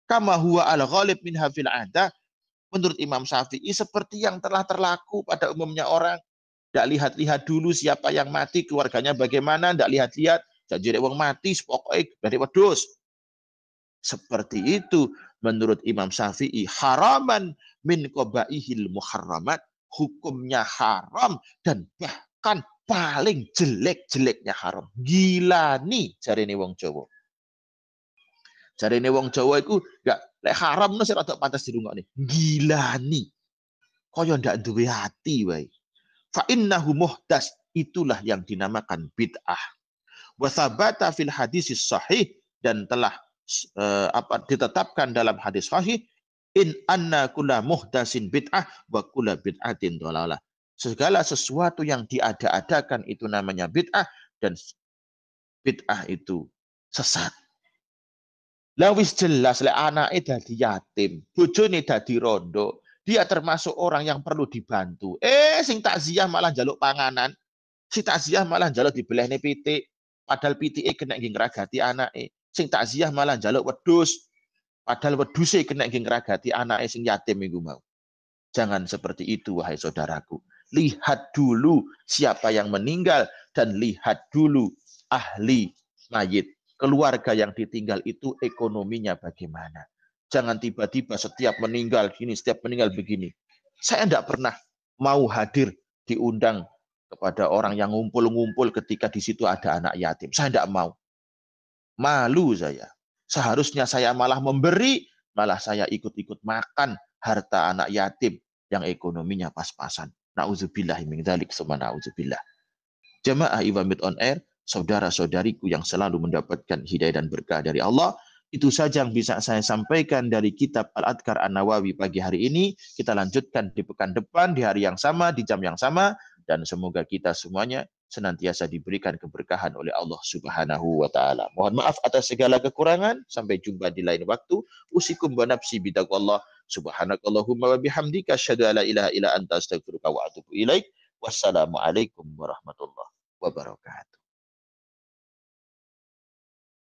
Kama huwa al-ghalib min hafil ada, menurut Imam Syafi'i seperti yang telah terlaku pada umumnya orang. Tidak lihat-lihat dulu siapa yang mati, keluarganya bagaimana, tidak lihat-lihat. Jadi wong mati, pokoknya dari wedhus. Seperti itu menurut Imam Syafi'i, haraman min qabaihil muharramat, hukumnya haram dan bahkan paling jelek-jeleknya haram. Gila nih jarine wong Jawa. Jarine wong Jawa iku gak lek haram no sing rada pantes dirungokne. Gila nih. Kaya ndak duwe hati wae. Fa innahu muhdas, itulah yang dinamakan bid'ah. Wa sabata fil hadis sahih, dan telah ditetapkan dalam hadis sahih, in anna kulla muhdasin bid'ah wa kulla bid'atin dhalalah. Segala sesuatu yang diada-adakan itu namanya bid'ah, dan bid'ah itu sesat. Lah wis jelas lek anake dadi yatim, bojone dadi rondo, dia termasuk orang yang perlu dibantu. Sing takziah malah njaluk panganan. Si takziah malah njaluk dibelehne pitik. Padahal pitike kena nggih ngragati anake. Sing takziah malah njaluk wedhus. Padahal wedhuse kena nggih ngragati anake sing yatim iku mau. Jangan seperti itu wahai saudaraku. Lihat dulu siapa yang meninggal dan lihat dulu ahli mayit. Keluarga yang ditinggal itu ekonominya bagaimana. Jangan tiba-tiba setiap meninggal gini, setiap meninggal begini. Saya tidak pernah mau hadir diundang kepada orang yang ngumpul-ngumpul ketika di situ ada anak yatim. Saya tidak mau. Malu saya. Seharusnya saya malah memberi, malah saya ikut-ikut makan harta anak yatim yang ekonominya pas-pasan. Na'udzubillah min dzalik, summa na'udzubillah. Jamaah Iwamid on Air, saudara-saudariku yang selalu mendapatkan hidayah dan berkah dari Allah, itu saja yang bisa saya sampaikan dari kitab Al-Adhkar An-Nawawi pagi hari ini. Kita lanjutkan di pekan depan, di hari yang sama, di jam yang sama, dan semoga kita semuanya senantiasa diberikan keberkahan oleh Allah Subhanahu wa taala. Mohon maaf atas segala kekurangan. Sampai jumpa di lain waktu. Usikum wa nafsi bidaqallah. Subhanakallahumma wa bihamdika asyhadu an la ilaha illa anta astaghfiruka wa atubu ilaik. Wassalamualaikum warahmatullahi wabarakatuh.